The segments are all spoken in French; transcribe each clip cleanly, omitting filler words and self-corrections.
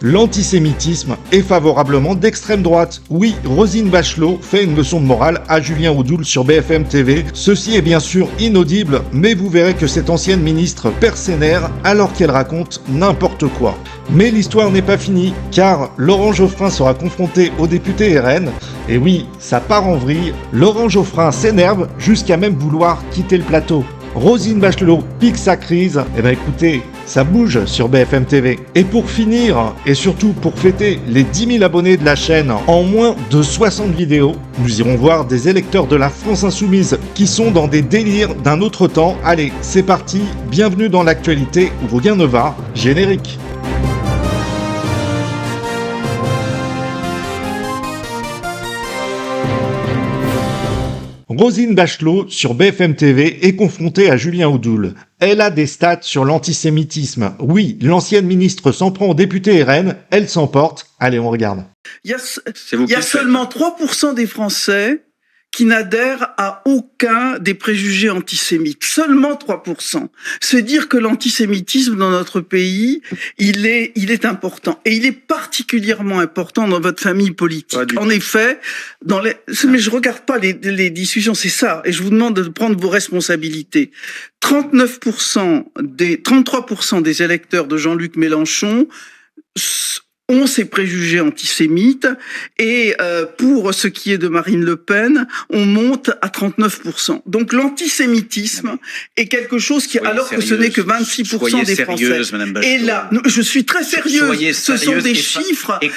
L'antisémitisme est favorablement d'extrême droite. Oui, Roselyne Bachelot fait une leçon de morale à Julien Audoul sur BFM TV. Ceci est bien sûr inaudible, mais vous verrez que cette ancienne ministre perd ses nerfs alors qu'elle raconte n'importe quoi. Mais l'histoire n'est pas finie, car Laurent Geoffrin sera confronté au député RN. Et oui, ça part en vrille. Laurent Geoffrin s'énerve jusqu'à même vouloir quitter le plateau. Roselyne Bachelot pique sa crise. Eh ben écoutez, ça bouge sur BFM TV. Et pour finir, et surtout pour fêter les 10 000 abonnés de la chaîne en moins de 60 vidéos, nous irons voir des électeurs de la France Insoumise qui sont dans des délires d'un autre temps. Allez, c'est parti, bienvenue dans l'actualité où rien ne va, générique. Roselyne Bachelot, sur BFM TV, est confrontée à Julien Audoul. Elle a des stats sur l'antisémitisme. Oui, l'ancienne ministre s'en prend au député RN, elle s'emporte. Allez, on regarde. Il y a seulement 3% des Français qui n'adhèrent à aucun des préjugés antisémites. Seulement 3%. C'est dire que l'antisémitisme dans notre pays, il est important. Et il est particulièrement important dans votre famille politique. En effet, mais je regarde pas les discussions, c'est ça. Et je vous demande de prendre vos responsabilités. 33% des électeurs de Jean-Luc Mélenchon ont ces préjugés antisémites, et pour ce qui est de Marine Le Pen, on monte à 39%. Donc l'antisémitisme est quelque chose qui, alors que ce n'est que 26% des Français. Et là, je suis très sérieuse. Ce sont des chiffres et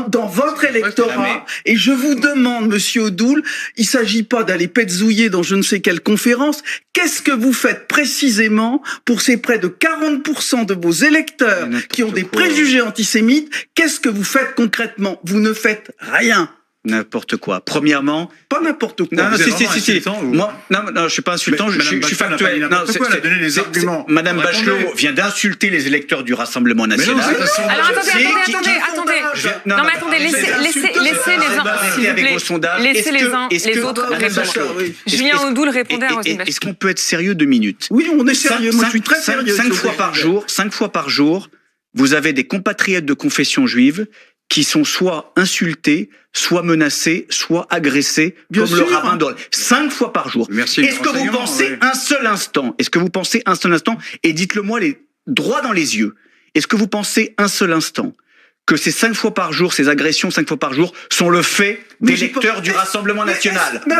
dans votre électorat. Et je vous demande, Monsieur Audoul, il s'agit pas d'aller petzouiller dans je ne sais quelle conférence. Qu'est-ce que vous faites précisément pour ces près de 40% de vos électeurs qui ont des préjugés antisémites? Qu'est-ce que vous faites concrètement? Vous ne faites rien. N'importe quoi. Premièrement, pas n'importe quoi. Non, si. Moi, non, je suis pas insultant. Je suis factuel. Madame Bachelot vient d'insulter les électeurs du Rassemblement national. Alors attendez. Non mais attendez, laissez les uns, s'il vous plaît. Laissez les uns, les autres répondre. Julien Audoul répondait à Roselyne Bachelot. Est-ce qu'on peut être sérieux 2 minutes? Oui, on est sérieux. Moi, je suis très sérieux. 5 fois par jour, vous avez des compatriotes de confession juive qui sont soit insultés, soit menacés, soit agressés, comme le rabbin Doll. 5 fois par jour. Est-ce que vous pensez un seul instant, et dites-le moi droit dans les yeux, est-ce que vous pensez un seul instant que ces 5 fois par jour, ces agressions 5 fois par jour, sont le fait des électeurs du Rassemblement national? Non,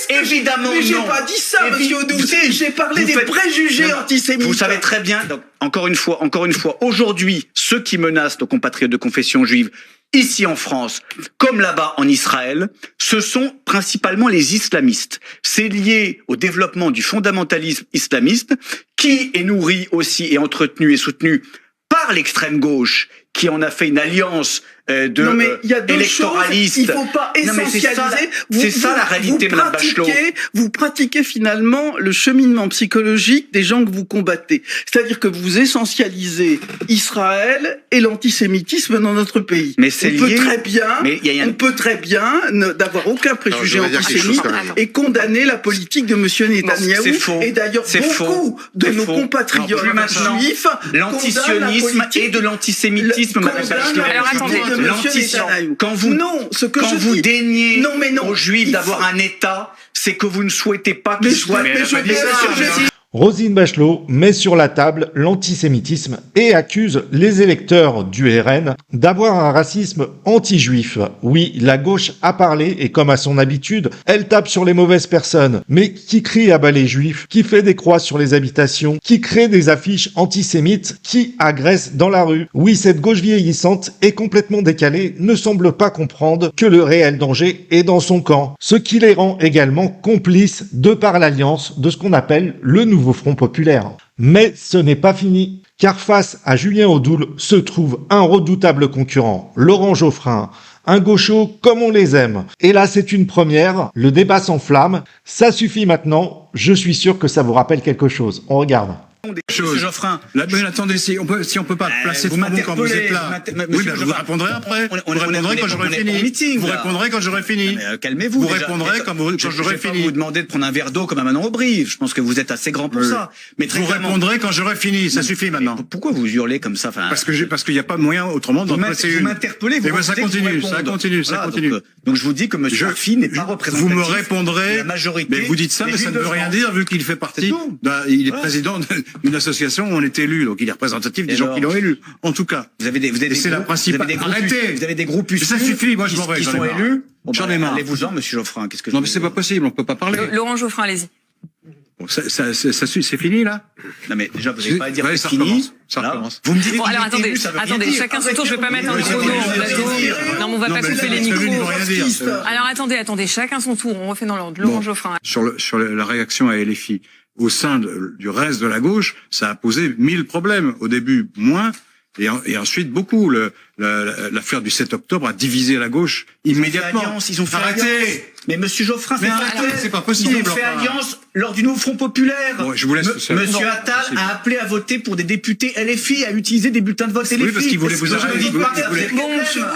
évidemment non. Mais j'ai pas dit ça, Monsieur Audoul. J'ai parlé des préjugés antisémites. Vous savez très bien, donc, encore une fois, aujourd'hui, ceux qui menacent nos compatriotes de confession juive, ici en France, comme là-bas en Israël, ce sont principalement les islamistes. C'est lié au développement du fondamentalisme islamiste, qui est nourri aussi et entretenu et soutenu par l'extrême gauche, qui en a fait une alliance électoraliste. Il ne faut pas essentialiser. C'est ça la réalité, Madame Bachelot. Vous pratiquez finalement le cheminement psychologique des gens que vous combattez. C'est-à-dire que vous essentialisez Israël et l'antisémitisme dans notre pays. Mais c'est lié. On peut très bien n'avoir aucun préjugé antisémite et condamner la politique de Monsieur Netanyahou. C'est faux. Et d'ailleurs, beaucoup de nos compatriotes juifs l'antisionisme et de l'antisémitisme, Madame Bachelot. Alors attendez. Quand vous daignez aux Juifs d'avoir un État, c'est que vous ne souhaitez pas qu'ils soient... Roselyne Bachelot met sur la table l'antisémitisme et accuse les électeurs du RN d'avoir un racisme anti-juif. Oui, la gauche a parlé et comme à son habitude, elle tape sur les mauvaises personnes. Mais qui crie à bas les juifs, qui fait des croix sur les habitations, qui crée des affiches antisémites, qui agresse dans la rue. Oui, cette gauche vieillissante et complètement décalée ne semble pas comprendre que le réel danger est dans son camp. Ce qui les rend également complices de par l'alliance de ce qu'on appelle le nouveau Front populaire. Mais ce n'est pas fini, car face à Julien Audoul se trouve un redoutable concurrent, Laurent Geoffrin, un gaucho comme on les aime. Et là, c'est une première, le débat s'enflamme, ça suffit maintenant, je suis sûr que ça vous rappelle quelque chose. On regarde. Monsieur Geoffrin. Mais attendez, si on peut pas placer de mots quand vous êtes là. Oui, je vous répondrai après. Vous répondrez quand j'aurai fini. Vous répondrez quand j'aurai fini. Calmez-vous. Vous répondrez quand j'aurai fini. Je vais pas vous demander de prendre un verre d'eau comme à Manon Aubry. Je pense que vous êtes assez grand pour ça. Mais vous répondrez quand j'aurai fini. Ça suffit maintenant. Pourquoi vous hurlez comme ça? Parce qu'il n'y a pas moyen autrement d'en placer une. Vous m'interpellez. Ça continue. Donc je vous dis que M. Arfi n'est pas représentatif. Vous me répondrez. La majorité. Mais vous dites ça, mais ça ne veut rien dire vu qu'il fait partie. Il est président d'une association où on est élu, donc il est représentatif des gens qui l'ont élu. En tout cas, vous avez des la principale. Arrêtez. Vous avez des groupes ça suffit. Moi, je m'en vais. Qui sont élus. J'en ai marre. Allez-vous-en, Monsieur Geoffrin. Qu'est-ce que non, mais c'est pas possible. On peut pas parler. Laurent Geoffrin, allez-y. Bon, c'est fini là. Non mais déjà vous n'allez pas dire c'est fini. Ça recommence. Vous me dites. Bon alors attendez, chacun son tour. Je vais pas mettre un chrono en plateau. Non, mais on va pas couper les micros. Alors attendez, chacun son tour. On refait dans l'ordre. Laurent Geoffrin. Sur la réaction à LFI, au sein du reste de la gauche, ça a posé 1000 problèmes. Au début, moins. Et ensuite, beaucoup. L'affaire du 7 octobre a divisé la gauche immédiatement. Ils ont fait alliance. Mais Monsieur Geoffrin, c'est pas possible. Ils ont fait alliance lors du nouveau Front Populaire. Bon, je vous laisse tout seul. Monsieur Attal a appelé à voter pour des députés LFI, à utiliser des bulletins de vote LFI. Oui, parce qu'il voulait vous arrêter. Bon,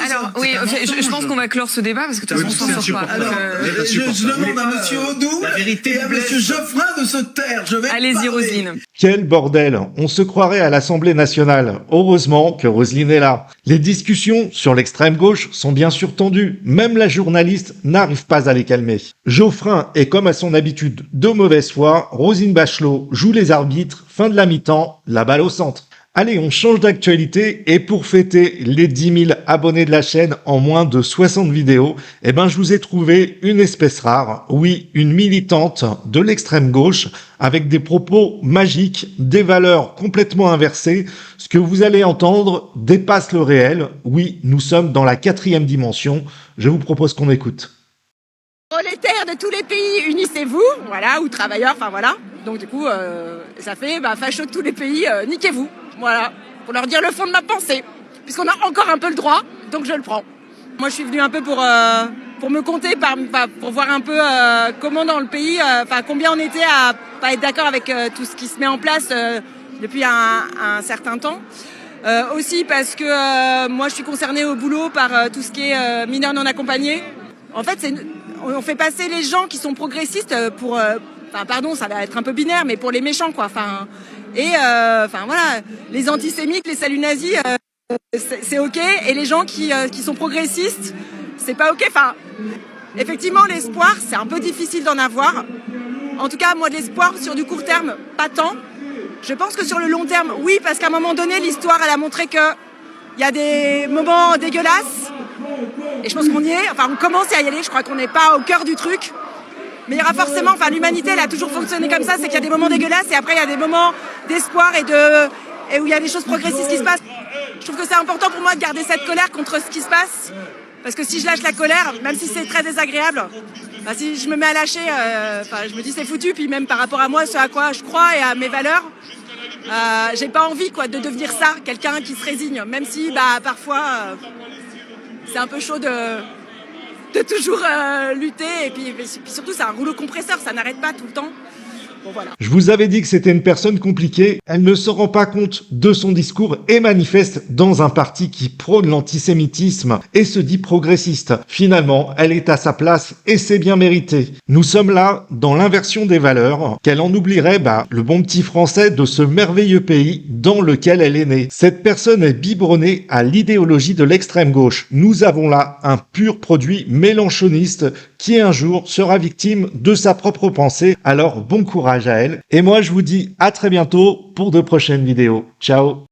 alors, oui, je pense qu'on va clore ce débat parce que de toute façon, on s'en sort pas. Alors, je demande à Monsieur Audoux et à Monsieur Geoffrin de se taire. Allez-y, Roselyne. Quel bordel! On se croirait à l'Assemblée nationale. Heureusement que Roselyne est là. Les discussions sur l'extrême gauche sont bien sûr tendues. Même la journaliste n'arrive pas à les calmer. Geoffrin est comme à son habitude de mauvaise foi. Roselyne Bachelot joue les arbitres. Fin de la mi-temps, la balle au centre. Allez, on change d'actualité et pour fêter les 10 000 abonnés de la chaîne en moins de 60 vidéos, je vous ai trouvé une espèce rare, oui, une militante de l'extrême gauche avec des propos magiques, des valeurs complètement inversées. Ce que vous allez entendre dépasse le réel. Oui, nous sommes dans la 4e dimension. Je vous propose qu'on écoute. Prolétaires de tous les pays, unissez-vous, voilà, ou travailleurs, enfin voilà. Donc du coup, ça fait fachos de tous les pays, niquez-vous. Voilà, pour leur dire le fond de ma pensée, puisqu'on a encore un peu le droit, donc je le prends. Moi, je suis venue un peu pour me compter, pour voir un peu comment dans le pays, combien on était à pas être d'accord avec tout ce qui se met en place depuis un certain temps. Aussi parce que moi, je suis concernée au boulot par tout ce qui est mineurs non accompagnés. En fait, on fait passer les gens qui sont progressistes pour, pardon, ça va être un peu binaire, mais pour les méchants, quoi. Voilà, les antisémites, les saluts nazis, c'est ok, et les gens qui sont progressistes, c'est pas ok. Effectivement, l'espoir, c'est un peu difficile d'en avoir. En tout cas, moi, de l'espoir sur du court terme, pas tant. Je pense que sur le long terme, oui, parce qu'à un moment donné, l'histoire, elle a montré que il y a des moments dégueulasses, et je pense qu'on y est. On commence à y aller. Je crois qu'on n'est pas au cœur du truc. Mais il y aura forcément, l'humanité, elle a toujours fonctionné comme ça, c'est qu'il y a des moments dégueulasses et après il y a des moments d'espoir et où il y a des choses progressistes qui se passent. Je trouve que c'est important pour moi de garder cette colère contre ce qui se passe, parce que si je lâche la colère, même si c'est très désagréable, si je me mets à lâcher, je me dis c'est foutu, puis même par rapport à moi, ce à quoi je crois et à mes valeurs, j'ai pas envie de devenir ça, quelqu'un qui se résigne, même si parfois c'est un peu chaud de toujours lutter, et puis surtout c'est un rouleau compresseur, ça n'arrête pas tout le temps. Bon, voilà. Je vous avais dit que c'était une personne compliquée, elle ne se rend pas compte de son discours et manifeste dans un parti qui prône l'antisémitisme et se dit progressiste. Finalement, elle est à sa place et c'est bien mérité. Nous sommes là dans l'inversion des valeurs, qu'elle en oublierait le bon petit français de ce merveilleux pays dans lequel elle est née. Cette personne est biberonnée à l'idéologie de l'extrême gauche. Nous avons là un pur produit mélanchoniste qui un jour sera victime de sa propre pensée. Alors bon courage à elle. Et moi je vous dis à très bientôt pour de prochaines vidéos. Ciao.